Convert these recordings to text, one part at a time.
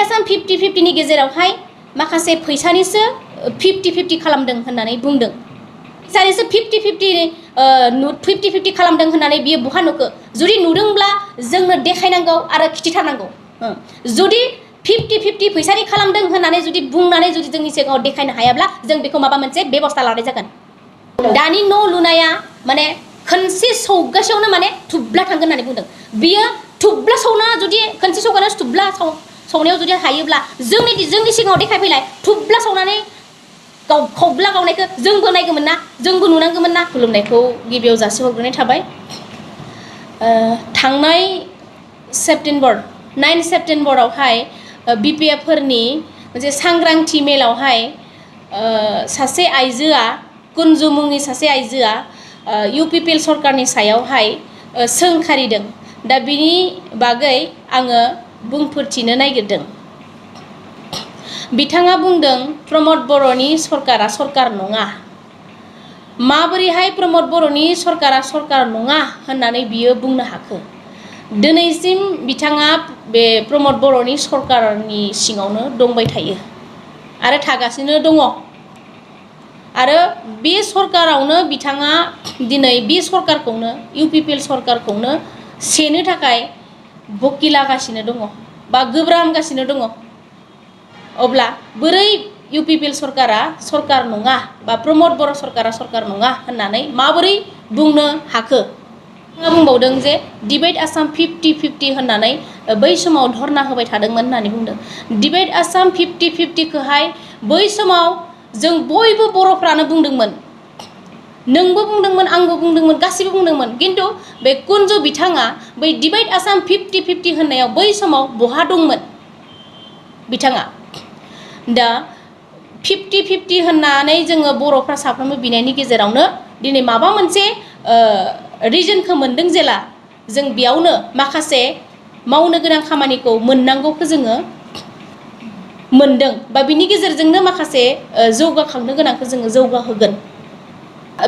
आसाम 50-50 नि गेजेरावहाय माखासे फैसानिसो 50-50 खालामदों होननानै बुंदों फैसानिसो 50-50 खालामदों होननानै बियो बहा नुखो जुदि नुदोंब्ला जोंनो देखायनांगौ आरो खिथिथारनांगौ जुदि 50-50 फैसानि खालामदों होननानै जुदि बुंनानै जुदि जोंनि सिगाङाव देखायनो हायाब्ला जों बेखौ माबा मोनसे बेबस्था लानाय जागोन दानि न' लुनाया माने खनसे सौगासेयावनो माने थुब्ला थांगोन होननानै बुंदों बियो थुब्ला सौना जुदि खनसे सौगानो थुब्ला सौनायाव जुदि हायोब्ला जोंनि सिगाङाव देखायफैलाय थुब्ला सौनानै खौब्ला गावनायखौ जोंबो नायगौमोन ना जोंबो नुनांगौमोन ना खुलुमनायखौ गिबियाव जासिहरग्रोनाय थाबाय थांनाय सेप्टेम्बर 9 सेप्टेम्बरावहाय BPF फोरनि मोनसे सांग्रांथि मेलावहाय सासे आइजोआ कुन्जु मुंनि सासे आइजोआ UPPL सरकारनि सायावहाय सोंखारिदों दा बिनि बागै आङो बुंफोरथिनो नागिरदों बिथाङा बुंदों प्रमोद बर'नि सरकारा सरकार नङा माबोरैहाय प्रमोद बर'नि सरकारा सरकार नङा होननानै बियो बुंनो हाखो दिनैसिम बिथाङा बे प्रमोद बर'नि सरकारनि सिङावनो दंबाय थायो आरो थागासिनो दङ आरो बे सरकारावनो बिथाङा दिनै बे सरकारखौनो UPPL सरकारखौनो सेनो थाखाय बकिलागासिनो दङ बा गोब्रामगासिनो दङ अब्ला बोरै UPPL सरकारा सरकार नङा बा प्रमोद बर' सरकारा सरकार नङा होननानै माबोरै बुंनो हाखो बुंबावदों जे डिबेट आसाम 50-50 होननानै बै समाव धरना होबाय थादोंमोन होननानै बुंदों डिबेट आसाम 50-50 खोहाय बै समाव जों बयबो बर'फ्रानो बुंदोंमोन नोंबो बुंदोंमोन आंबो बुंदोंमोन गासिबो बुंदोंमोन किन्तु बे कुन्जु बिथाङा बै डिबेट आसाम 50-50 होननायाव बै समाव बहा दंमोन बिथाङा दा 50-50 होननानै जोङो बर'फ्रा साफ्रोमबो बिनायनि गेजेरावनो दिनै माबा मोनसे रिजनखौ मोनदों जेला जों बेयावनो माखासे मावनो गोनां खामानिखौ मोननांगौखौ जोङो मोनदों बा बिनि गेजेरजोंनो माखासे जौगाखांनो गोनांखौ जोङो जौगाहोगोन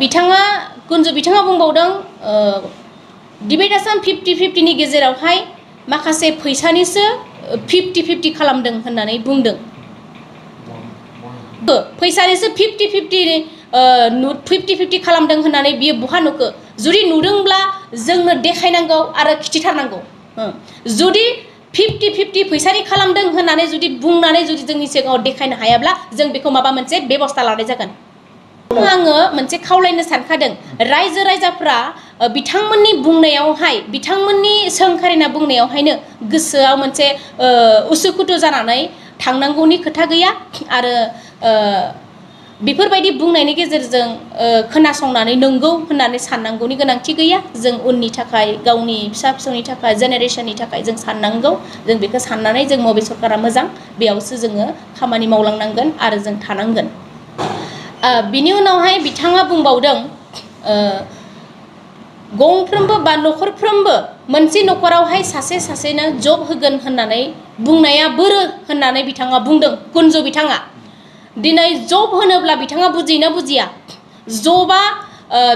बिथाङा कुन्जु बिथाङा बुंबावदों डिबेट आसाम 50-50 नि गेजेरावहाय माखासे फैसानिसो 50-50 खालामदों होननानै बुंदों फैसानिसो 50-50 खालामदों होननानै बियो बहा नुखो जुदि नुदोंब्ला जोंनो देखायनांगौ आरो खिथिथारनांगौ जुदि 50-50 फैसानि खालामदों होननानै जुदि बुंनानै जुदि जोंनि सिगाङाव देखायनो हायाब्ला जों बेखौ माबा मोनसे बेबस्था लानाय जागोन आङो मोनसे खावलायनो सानखादों रायजो राजाफ्रा बिथांमोननि बुंनायावहाय बिथांमोननि सोंखारिना बुंनायावहायनो गोसोआव मोनसे उसुखुथु जानानै थांनांगौनि खोथा गैया आरो बेफोरबायदि बुंनायनि गेजेरजों खोनासंनानै नंगौ होननानै साननांगौनि गोनांथि गैया जों उननि थाखाय गावनि फिसा फिसौनि थाखाय जेनेरेशननि थाखाय जों साननांगौ जों बेखौ साननानै जों बबे सरकारा मोजां बेयावसो जोङो खामानि मावलांनांगोन आरो जों थानांगोन बिनि उनावहाय बिथाङा बुंबावदों गंफ्रोमबो बा नखरफ्रोमबो मोनसे नखरावहाय सासेनो जब होगोन होननानै बुंनाया बोरो होननानै बिथाङा बुंदों कुन्जु बिथाङा दिनै जब होनोब्ला बिथाङा बुजियोना बुजिया जबा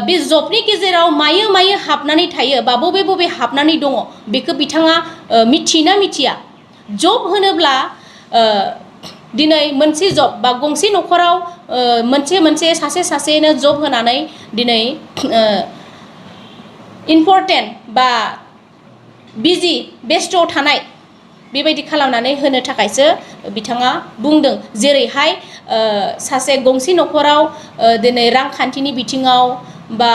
बे जबनि गेजेराव मायो हाबनानै थायो बा बबे हाबनानै दङ बेखौ बिथाङा मिथियोना मिथिया जब होनोब्ला दिनै मोनसे जब बा गंसे नखराव मोनसे सासेनो जब होनानै दिनै इम्पर्टेन्ट बा बिजि बेस्थ थानाय बेबायदि खालामनानै होनो थाखायसो बिथाङा बुंदों जेरैहाय सासे गंसे नखराव दिनै रांखान्थिनि बिथिङाव बा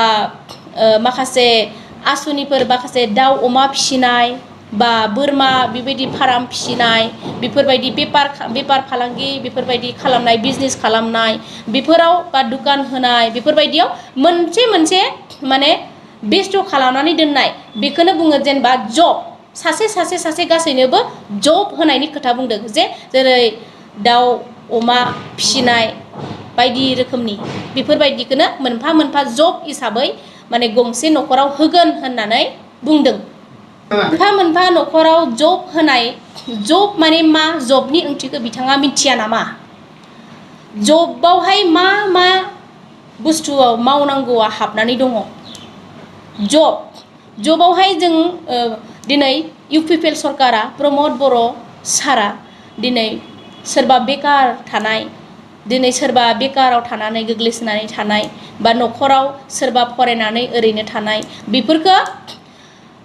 माखासे आसुनिफोर माखासे दाउ अमा फिसिनाय बा बोरमा बेबायदि फार्म फिसिनाय बेफोरबायदि बेपार फालांगि बेफोरबायदि खालामनाय बिजनेस खालामनाय बेफोराव बा दुकान होनाय बेफोरबायदियाव मोनसे माने बेस्थ खालामनानै दोननाय बेखौनो बुङो जेनेबा जब सासे गासैनोबो जब होनायनि खोथा बुंदों जेरै दाउ अमा फिसिनाय बायदि रोखोमनि बेफोरबायदिखौनो मोनफा जब हिसाबै माने गंसे नखराव होगोन होननानै बुंदों मोनफा नखराव जब होनाय जब माने मा जबनि ओंथिखौ बिथाङा मिथिया नामा जबावहाय मा बुस्थुआव मावनांगौआ हाबनानै दङ जबावहाय जों दिनै UPPL सरकारा प्रमोद बर' सारा दिनै सोरबा बेकार थानाय दिनै सोरबा बेकाराव थानानै गोग्लैसोनानै थानाय बा न'खराव सोरबा फरायनानै ओरैनो थानाय बेफोरखौ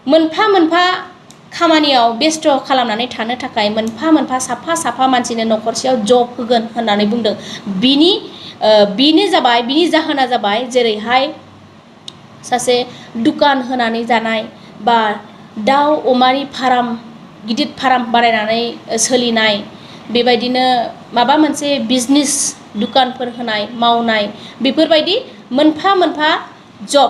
मोनफा मोनफा खामानियाव बेस्थ' खालामनानै थानो थाखाय मोनफा मोनफा साफा साफा मानसिनो न'खरसेयाव जब होगोन होननानै बुंदों बिनि जाहोना जाबाय जेरैहाय सासे दुकान होनानै जानाय बा दाउ अमानि फार्म गिदिर फार्म बानायनानै सोलिनाय बेबायदिनो माबा मोनसे बिजनेस दुकानफोर होनाय मावनाय बेफोरबायदि मोनफा मोनफा जब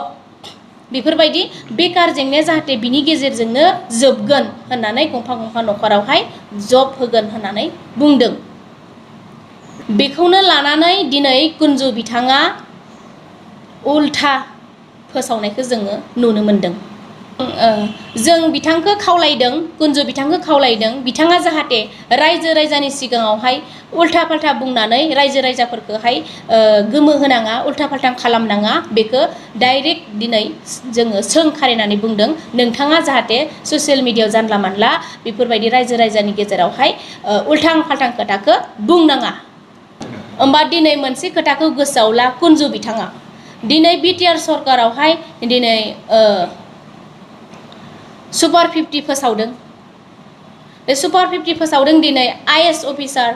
बेफोरबायदि बेकार जेंनाया जाहाथे बिनि गेजेरजोंनो जोबगोन होननानै गंफा गंफा न'खरावहाय जब होगोन होननानै बुंदों बेखौनो लानानै दिनै कुन्जु बिथाङा उल्था फोसावनायखौ जोङो नुनो मोनदों जों बिथांखौ खावलायदों कुन्जु बिथांखौ खावलायदों बिथाङा जाहाथे रायजो राजानि सिगाङावहाय उल्था फाल्था बुंनानै रायजो राजाफोरखौहाय गोमो होनाङा उल्था फाल्था खालामनाङा बेखौ डाइरेक्ट दिनै जोङो सोंखारिनानै बुंदों नोंथाङा जाहाथे ससियेल मिडियायाव जानला मानला बेफोरबायदि रायजो राजानि गेजेरावहाय उल्थां फाल्थां खोथाखौ बुंनाङा होमबा दिनै मोनसे खोथाखौ गोसोआव ला कुन्जु बिथाङा दिनै बिटिआर सरकारावहाय दिनै सुपार 50 फोसावदों बे सुपार 50 फोसावदों दिनै आईएएस अफिसार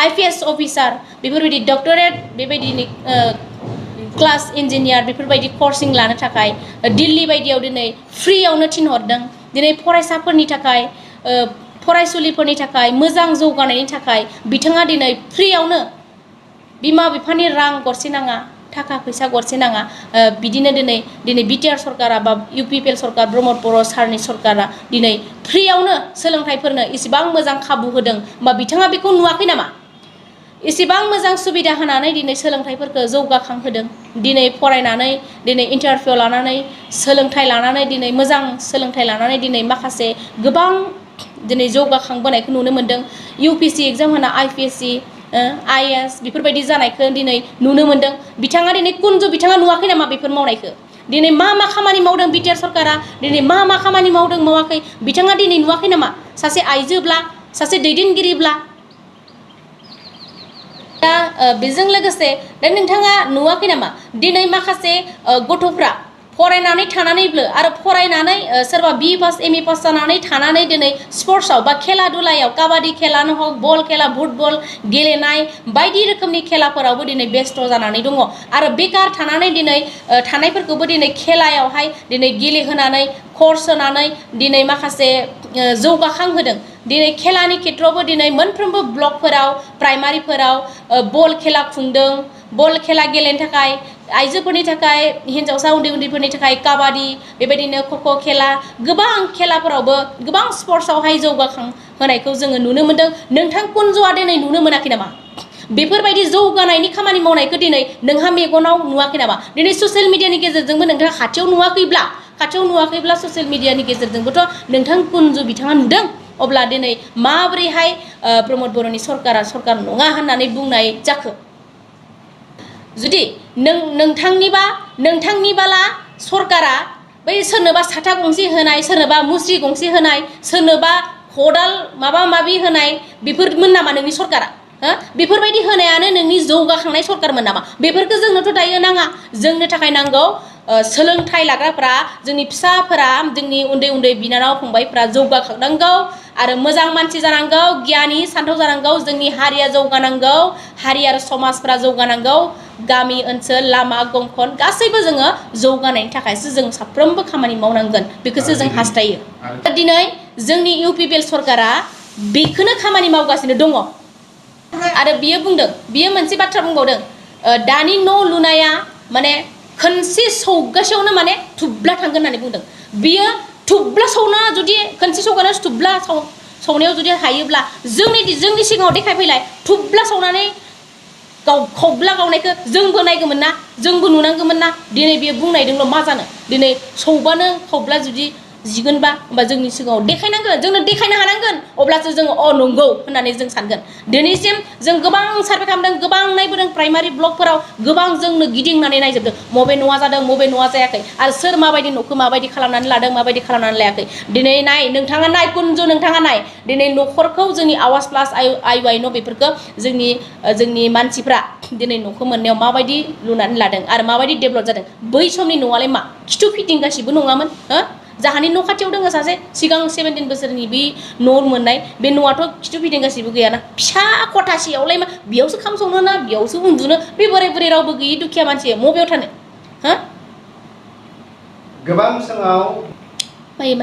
आईपीएस अफिसार बेफोरबायदि डक्टरेट बेबायदिनो क्लास इन्जिनियार बेफोरबायदि कर्सिं लानो थाखाय दिल्ली बायदियाव दिनै फ्रियावनो थिनहरदों दिनै फरायसाफोरनि थाखाय फरायसुलिफोरनि थाखाय मोजां जौगानायनि थाखाय बिथाङा दिनै फ्रियावनो बिमा बिफानि रां गरसे नाङा थाखा फैसा गरसे नाङा बिदिनो दिनै बिटिआर सरकारा बा इउपिपिएल सरकार प्रमद बर' सारनि सरकारा दिनै फ्रियावनो सोलोंथाइफोरनो इसेबां मोजां खाबु होदों बा बिथाङा बेखौ नुवाखै नामा इसेबां मोजां सुबिदा होनानै दिनै सोलोंथाइफोरखौ जौगाखांहोदों दिनै फरायनानै दिनै इन्टारभिउ लानानै सोलोंथाइ लानानै दिनै मोजां सोलोंथाइ लानानै दिनै माखासे गोबां दिनै जौगाखांबोनायखौ नुनो मोनदों यूपीएससी एग्जाम होना आईपीएससी आईएएस बेफोरबायदि जानायखौ दिनै नुनो मोनदों बिथाङा दिनै कुन्जु बिथाङा नुवाखै नामा बेफोर मावनायखौ दिनै मा खामानि मावदों बिटिआर सरकारा दिनै मा खामानि मावदों मावाखै बिथाङा दिनै नुवाखै नामा सासे आइजोब्ला सासे दैदेनगिरिब्ला दा बेजों लोगोसे दा नोंथाङा नुवाखै नामा दिनै माखासे गथ'फ्रा फरायनानै थानानैबो आरो फरायनानै सोरबा बी पास एमए पास जानानै थानानै दिनै स्पर्ट्सआव बा खेला दुलायाव काबादि खेलानो हक बल खेला फुटबल गेलेनाय बायदि रोखोमनि खेलाफोरावबो दिनै बेस्थ' जानानै दङ आरो बेकार थानानै दिनै थानायफोरखौबो दिनै खेलायावहाय दिनै गेलेहोनानै कर्स होनानै दिनै माखासे जौगाखांहोदों दिनै खेलानि खेत्रआवबो दिनै मोनफ्रोमबो ब्लकफोराव प्राइमारिफोराव बल खेला खुंदों बल खेला गेलेनो थाखाय आइजोफोरनि थाखाय हिन्जावसा उन्दैफोरनि थाखाय काबादि बेबायदिनो ख'ख' खेला गोबां खेलाफोरावबो गोबां स्पर्ट्सआवहाय जौगाखांहोनायखौ जोङो नुनो मोनदों नोंथां कुन्जुआ दिनै नुनो मोनाखै नामा बेफोरबायदि जौगानायनि खामानि मावनायखौ दिनै नोंहा मेगनाव नुवाखै नामा दिनै ससियेल मिडियानि गेजेरजोंबो नोंथाङा खाथियाव नुवाखैब्ला ससियेल मिडियानि गेजेरजोंबोथ' नोंथां कुन्जु बिथाङा नुदों अब्ला दिनै माबोरैहाय प्रमद बर'नि सरकारा सरकार नङा होननानै बुंनाय जाखो जुदि नोंथांनिबाला सरकारा बै सोरनोबा साथा गंसे होनाय सोरनोबा मुस्रि गंसे होनाय सोरनोबा खदाल माबा माबि होनाय बेफोरमोन नामा नोंनि सरकारा बेफोरबायदि होनायानो नोंनि जौगाखांनाय सरकारमोन नामा बेफोरखौ जोंनोथ' दायो नाङा जोंनो थाखाय नांगौ सोलोंथाइ लाग्राफ्रा जोंनि फिसाफोरा जोंनि उन्दै उन्दै बिनानाव फंबायफ्रा जौगाखांनांगौ आरो मोजां मानसि जानांगौ गियानि सान्थौ जानांगौ जोंनि हारिया जौगानांगौ हारि आरो समाजफ्रा जौगानांगौ गामि ओनसोल लामा गंखन गासैबो जोङो जौगानायनि थाखायसो जों साफ्रोमबो खामानि मावनांगोन बेखौसो जों हास्थायो दिनै जोंनि इउपिपिएल सरकारा बेखौनो खामानि मावगासिनो दङ आरो बियो बुंदों बियो मोनसे बाथ्रा बुंबावदों दानि न' लुनाया माने खनसे सौगासेयावनो माने थुब्ला थांगोन होननानै बुंदों बियो थुब्ला सौना जुदि खनसे सौगानायाव थुब्ला सौनायाव जुदि हायोब्ला जोंनि सिगाङाव देखायफैलाय थुब्ला सौनानै खब्ला गावनायखौ जोंबो नायगौमोन ना जोंबो नुनांगौमोन ना दिनै बियो बुंनायदोंल' मा जानो दिनै सौबानो खब्ला जुदि जिगोनबा होमबा जोंनि सिगाङाव देखायनांगोन जोंनो देखायनो हानांगोन अब्लासो जों नंगौ होननानै जों सानगोन दिनैसिम जों गोबां सार्भे खालामदों गोबां नायबोदों प्राइमारि ब्लकफोराव गोबां जोंनो गिदिंनानै नायजोबदों मबे न'आ जादों मबे न'आ जायाखै आरो सोर माबायदि न'खौ माबायदि खालामनानै लादों माबायदि खालामनानै लायाखै दिनै नाय नोंथाङा नाय कुनजु नोंथाङा नाय दिनै न'खरखौ जोंनि आवाज प्लास आइ वाइ न' बेफोरखौ जोंनि मानसिफ्रा दिनै न'खौ मोननायाव माबायदि लुनानै लादों आरो माबायदि डेभेलप जादों बै समनि न'आलाय मा खिथु फिटिं गासिबो नङामोन हो जाहानि न' खाथियाव दङ सासे सिगां 17 बोसोरनि बे न' मोननाय बे न'आथ' खिथु फिटिं गासिबो गैयाना फिसा खथासेयावलाय मा बेयावसो खाम संनो ना बेयावसो उन्दुनो बे बोराय बुरै रावबो गैयि दुखिया मानसि मबेयाव थानो हो गोबां समाव मायो